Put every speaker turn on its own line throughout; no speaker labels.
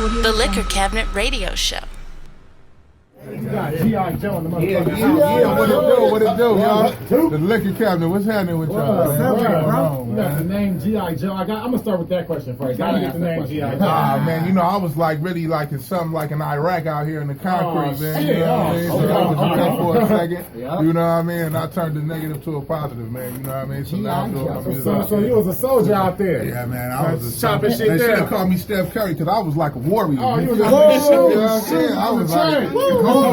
The Liquor Cabinet Radio Show.
You got G.I. Joe in the motherfucker.
Yeah, what it do, y'all? The Liquor Cabinet, what's happening with y'all?
You got the name G.I. Joe. I'm gonna start with that question first. How do you get the name G.I. Joe?
Man, you know, I was like really like in something like in Iraq out here in the concrete, man. You know what I mean? So I was there for a second. You know what I mean? And I turned the negative to a positive, man. You know what I mean? So now I'm doing my music.
So you was a soldier out there.
Yeah, man. I was a
chopping shit down.
They should have called me Steph Curry because I was like a warrior.
Oh, you was
a shit. I was like,
sorry. I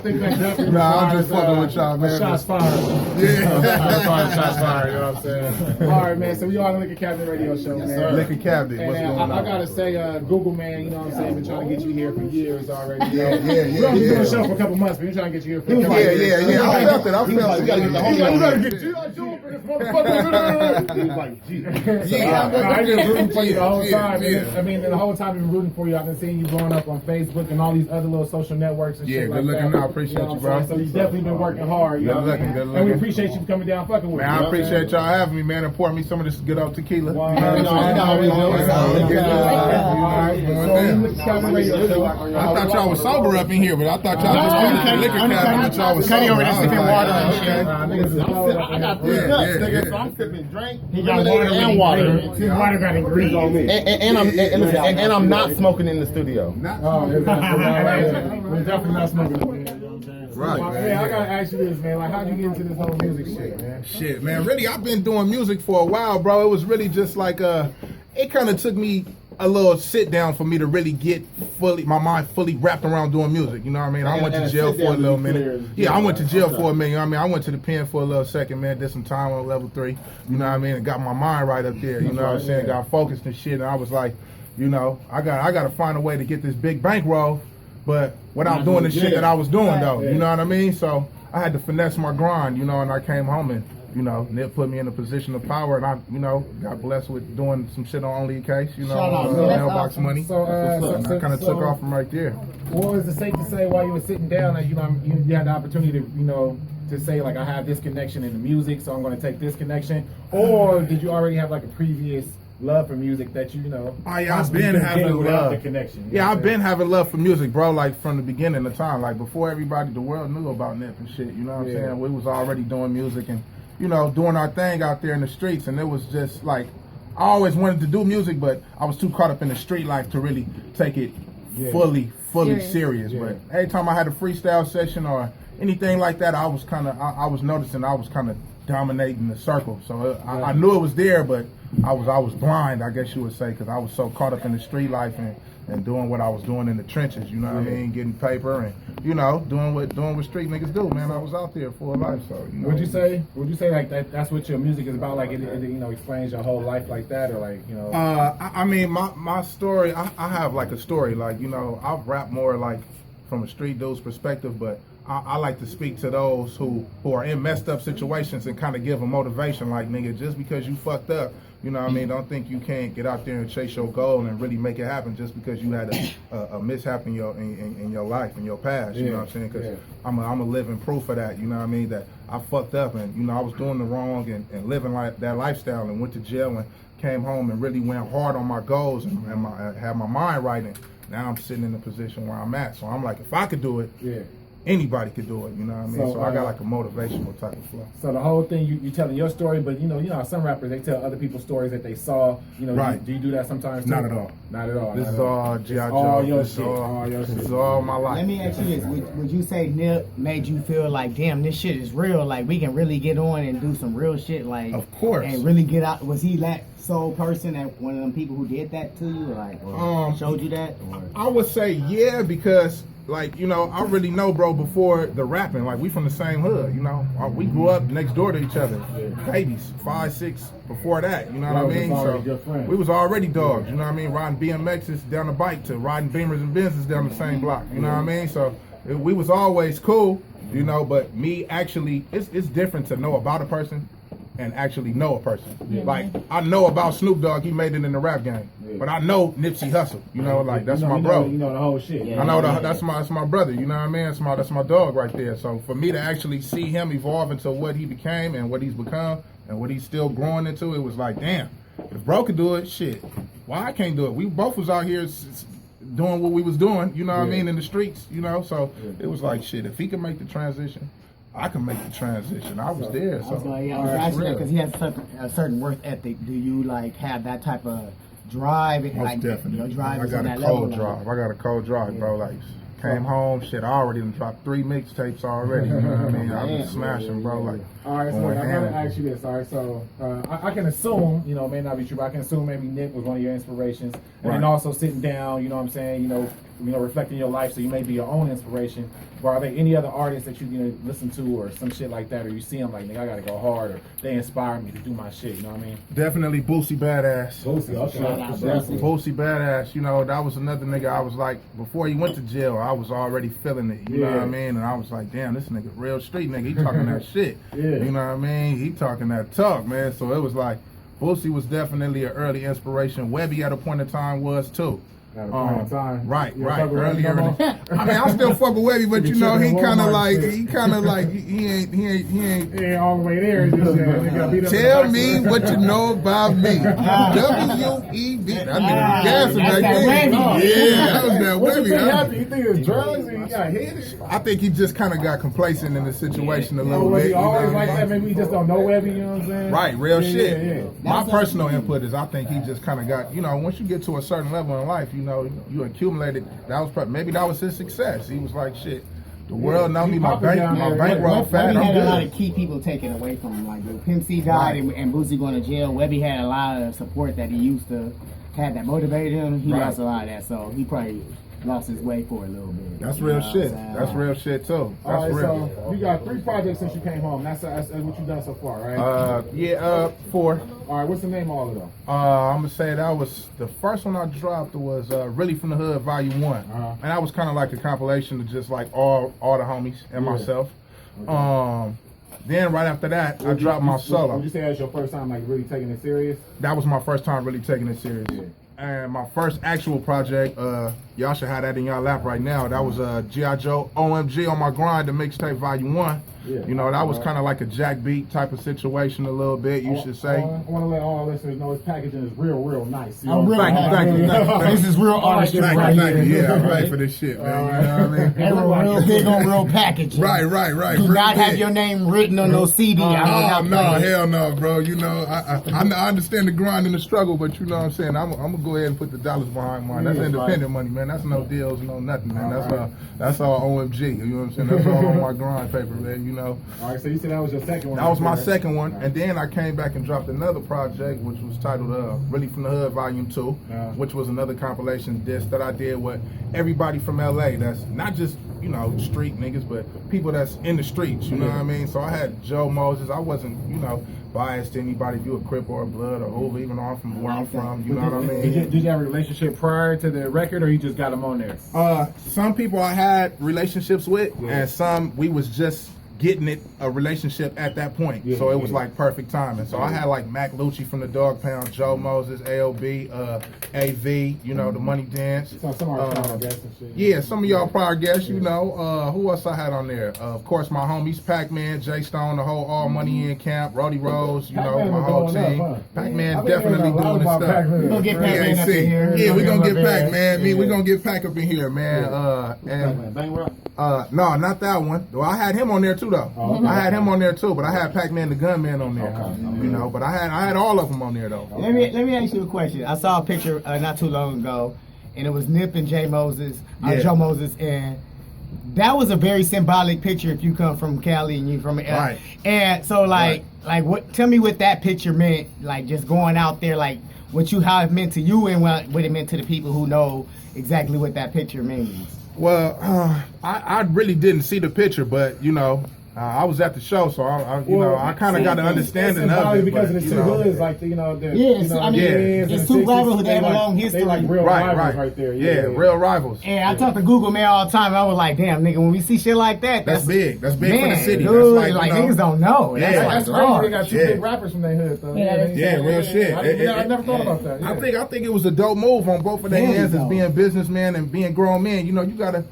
think that definitely.
Nah, I'm just fucking with y'all, man.
Shots fired.
Yeah.
Shots fired, you know what I'm saying? All right, man. So we on the Liquor Cabinet Radio Show, man.
Liquor Cabinet, what's going on?
I gotta say, Google, man, you know what I'm saying? Been trying to get you here for years already.
Yeah.
We've only been doing the show for a couple months, but we're trying to get you here for a couple
years. Yeah. I felt it. We gotta get the whole
thing. We gotta get G.I. Joe up in this motherfucker. He was like, G. I've been rooting for you the whole time. I mean, the whole time I've been rooting for you. I've been seeing you growing up on Facebook and all these other little social networks and shit like that.
Yeah, good looking. I appreciate you, bro.
So you've definitely been working hard.
Good looking.
And we appreciate you coming down fucking with us.
Man, I appreciate y'all having me, man, and pouring me some of this good old tequila.
I
thought y'all was sober up in here, but I thought y'all just been in the liquor cabinet. Y'all was sober.
Over there sipping water and shit.
I
got three cups, nigga, so I'm sipping drink.
He got water and water. His water got ingredients on me.
And I'm not smoking in the studio.
We're definitely not smoking.
Right, man.
Yeah, I gotta ask you this, man. Like, how'd you get into this whole music shit, man?
Shit, man. Really, I've been doing music for a while, bro. It was really just like it kind of took me a little sit down for me to really get my mind fully wrapped around doing music. You know what I mean? I went to jail for a little minute. Yeah, I went to jail for a minute. You know what I mean? I went to the pen for a little second, man. Did some time on level 3. You know what I mean? And got my mind right up there. You know what I'm saying? Got focused and shit. And I was like, you know, I got to find a way to get this big bankroll, but without doing the shit that I was doing, though. You know what I mean? So I had to finesse my grind, you know, and I came home and, you know, Nip put me in a position of power, and I, you know, got blessed with doing some shit on Only in Case, you know, mailbox money. So I kind of took off from right there.
Well, is it safe to say while you were sitting down that, you know, you had the opportunity to, you know, to say, like, I have this connection in the music, so I'm going to take this connection? Or did you already have, like, a previous love for music that you know?
Oh yeah, I've been having love.
The connection.
Yeah, I've been having love for music, bro. Like from the beginning of time, like before everybody, the world knew about Nip and shit. You know what I'm saying? We was already doing music and, you know, doing our thing out there in the streets. And it was just like, I always wanted to do music, but I was too caught up in the street life to really take it fully serious. But every time I had a freestyle session or anything like that, I was noticing I was kind of dominating the circle. So I knew it was there, but I was blind, I guess you would say, because I was so caught up in the street life and doing what I was doing in the trenches, you know what I mean, getting paper and, you know, doing what street niggas do, man. I was out there for a life, so, you know. Would you say
like that's what your music is about, like it you know, explains your whole life like that, or like, you know?
I mean, my story, I have like a story, like, you know, I rap more like from a street dude's perspective, but I like to speak to those who are in messed up situations and kind of give them motivation, like, nigga, just because you fucked up, you know what I mean, don't think you can't get out there and chase your goal and really make it happen just because you had a mishap in your life, in your past, you know what I'm saying, because I'm a living proof of that, you know what I mean, that I fucked up and, you know, I was doing the wrong and living like that lifestyle and went to jail and came home and really went hard on my goals and had my mind right, and now I'm sitting in the position where I'm at, so I'm like, if I could do it, anybody could do it, you know what I mean? So I got like a motivational type of flow.
So the whole thing, you telling your story, but you know how some rappers, they tell other people's stories that they saw, you know, do you do that sometimes too?
Not at all.
Not at all.
This is all G.I. Joe.
All your shit. All your shit.
This is all my life.
Let me ask you this. Would you say Nip made you feel like, damn, this shit is real, like we can really get on and do some real shit, like,
of course,
and really get out? Was he that sole person, that one of them people who did that to you, like, or showed you that? Or?
I would say yeah, because like, you know, I really know, bro, before the rapping, like, we from the same hood, you know. We grew up next door to each other. Babies, 5, 6, before that, you know what I mean? So we was already dogs, you know what I mean? Riding BMXs down the bike to riding Beamers and Benzes down the same block, you know what I mean? So we was always cool, you know, but me actually, it's different to know about a person and actually know a person. Like, I know about Snoop Dogg, he made it in the rap game. But I know Nipsey Hussle, you know, like, that's my bro.
You know the whole shit.
I know that's my brother, you know what I mean? That's my dog right there. So for me to actually see him evolve into what he became and what he's become and what he's still growing into, it was like, damn, if bro could do it, shit, why I can't do it? We both was out here doing what we was doing, you know what I mean, in the streets, you know. So it was like, shit, if he can make the transition, I can make the transition. I was there. So
because he has a certain work ethic. Do you like have that type of drive?
Most
like,
definitely.
Your drive
I
is
got
on
a
that
cold
level,
drive. I got a cold drive, bro. Like, came home, shit, I already done dropped 3 mixtapes already. You know what I mean? I've been smashing, bro. Like,
all right, so I gotta ask you this. All right, so I can assume, you know, it may not be true, but I can assume maybe Nip was one of your inspirations, and then also sitting down, you know what I'm saying, you know, reflecting your life, so you may be your own inspiration. But are there any other artists that you listen to or some shit like that, or you see them like, nigga, I gotta go hard, or they inspire me to do my shit, you know what I mean?
Definitely Boosie Badass.
Boosie, okay.
Boosie Badass, you know, that was another nigga I was like, before he went to jail, I was already feeling it, you know what I mean? And I was like, damn, this nigga real street nigga, he talking that shit. You know what I mean? He talking that talk, man. So it was like, Boosie was definitely an early inspiration. Webby at a point in time was too. Right. Earlier. I mean, I still fuck with Webby, but you know, he kind of like, he ain't
all the way there.
Tell me what you know about me. W-E-B. That nigga gassing back then. Yeah, that was that Webby.
You think it's drugs and he got hit?
I think he just kind of got complacent in the situation a little bit.
He always like that. Maybe he just don't know Webby. You know what I'm saying?
Right, real shit. My personal input is I think he just kind of got, you know, once you get to a certain level in life, you know, you accumulated. That was maybe that was his success. He was like, shit, the world know me. My bankroll fat.
Webby had a lot of key people taken away from him. Like when Pimp C died and Boosie going to jail, Webby had a lot of support that he used to have that motivated him. He lost a lot of that, so he probably lost his way for a little bit.
That's real shit. That's real shit too. That's real.
So you got 3 projects since you came home. That's what you've done so far, right?
4.
All right, what's the name of all of them?
I'm gonna say that was the first one I dropped was Really From the Hood Volume 1, and that was kind of like a compilation of just like all the homies and myself. Okay. Then right after that, I dropped my solo.
Would you say that's your first time like really taking it serious?
That was my first time really taking it serious. Yeah. And my first actual project, y'all should have that in y'all lap right now. That was G.I. Joe O.M.G. on my grind, the mixtape Volume 1. Yeah. You know, that was kind of like a jack beat type of situation a little bit, you should say.
I want to let all listeners know his packaging is real nice.
You know? Thank you. This is real artistry right here.
Yeah, I'm ready for this shit, man. You know what I mean?
They were real big on real packaging.
Right.
Do not have your name written on no CD.
No, hell no, bro. You know, I understand the grind and the struggle, but you know what I'm saying? I'm going to go ahead and put the dollars behind mine. That's independent money, man. That's no deals, no nothing, man. That's all O.M.G. You know what I'm saying? That's all on my grind paper, man, you know.
All right, so you said that was your second one.
That was my second one, and then I came back and dropped another project, which was titled Really From the Hood Volume 2, which was another compilation disc that I did with everybody from LA. That's not just, you know, street niggas, but people that's in the streets, you know what I mean? So I had Joe Moses. I wasn't, you know, biased to anybody, if you a Crip or a Blood or Hoover, even though I'm from where I'm from, you know what I mean?
Did you have a relationship prior to the record, or you just got them on there?
Some people I had relationships with, and some we was just getting it a relationship at that point. So it was like perfect timing. So I had like Mac Lucci from the Dog Pound, Joe Moses, AOB, AV, you know, the Money Dance.
Some of our prior guests and shit.
Yeah, some of y'all prior guests, you know. Who else I had on there? Of course, my homies, Pac-Man, Jay Stone, the whole All Money In camp, Roddy Rose, you know, my whole team. Pac-Man definitely doing his stuff.
We're going to get Pac-Man up in here.
Yeah, we're going to get Pac-Man. We're going to get Pac up in here, man. No, not that one. Well, I had him on there too, though. I had him on there too, but I had Pac-Man the Gunman on there. You know, but I had all of them on there though.
Let me ask you a question. I saw a picture not too long ago, and it was Nip and Joe Moses, and that was a very symbolic picture. If you come from Cali and you from
right,
and so like what? Tell me what that picture meant. Like just going out there, like how it meant to you and what it meant to the people who know exactly what that picture means.
Well, I really didn't see the picture, but you know, I was at the show, so I kind of got an understanding of it.
Because of the two hoods, like
it's two rivals that have a long history.
They like real rivals right there.
Yeah, real rivals.
And I talk to Google Man all the time. I was like, damn, nigga, when we see shit like that,
that's big. That's big for the city.
Dude, that's like niggas don't know.
That's crazy. They got two big rappers from their hood, though.
Yeah, real shit.
I never thought about that.
I think it was a dope move on both of their hands as being businessmen and being grown men. You know, you gotta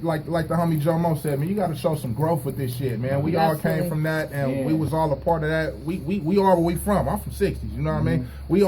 like the homie Joe Mo said, man, you gotta show some growth with this shit, man. man. We all came from that, and we was all a part of that. We are where we from. I'm from 60s, you know what I mean? We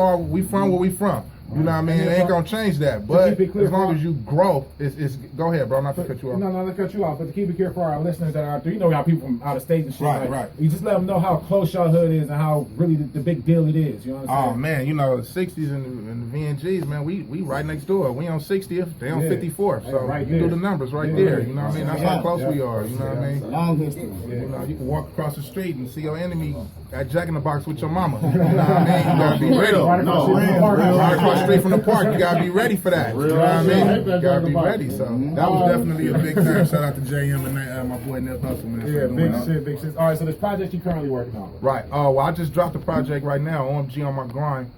from where we from. You know what I mean? It ain't gonna change that. But as long as you grow, it's go ahead, bro. Not to cut you off.
No, not to cut you off, but to keep it clear for our listeners that are out there, you know, we got people from out of state and shit.
Right,
like,
right.
You just let them know how close y'all hood is and how really the big deal it is. You know what I'm saying?
Oh man, you know the 60s and the VNGs, man. We right next door. We on 60th. They on 54th. So
right
you
there.
do the numbers right there. You know what I mean? That's how close we are. You know what I mean?
Long history.
You know, you can walk across the street and see your enemy at Jack in the Box with your mama. You know what I mean? You gotta be ready. Right across the street from the park, you gotta be ready for that. You know what I mean? You gotta be ready. So that was definitely a big time. Shout out to JM and my boy Nipsey Hussle, man.
Yeah, big shit. All right, so this project you currently working on.
Right. Oh, well, I just dropped the project right now, O.M.G on my grind,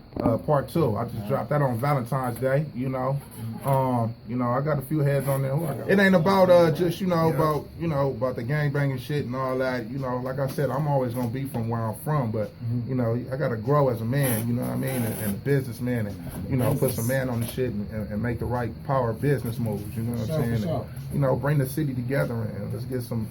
part 2. I just dropped that on Valentine's Day, you know. I got a few heads on there. It ain't about just, about the gangbanging shit and all that. You know, like I said, I'm always gonna be from where I'm from, but I gotta grow as a man, you know what I mean, and a businessman, and put some man on the shit and make the right power business moves, you know what I'm saying? And, bring the city together and let's get some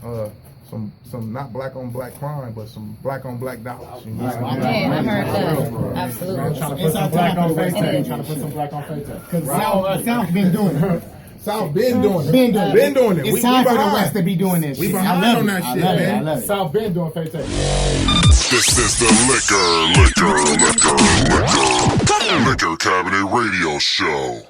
not black on black crime, but some black on black dollars. You know what I mean?
Yeah, I heard that. Absolutely.
I'm trying to put some black on FaceTime. Trying to put some black on FaceTime.
Because South been doing it.
South been doing it.
Been doing it.
We
It's time for the
behind.
West to be doing this.
We
shit.
behind
I love
on
it.
that
I
shit,
love it.
man.
I love it.
South Bend doing FaceTime.
This is the Liquor Cabinet Radio Show.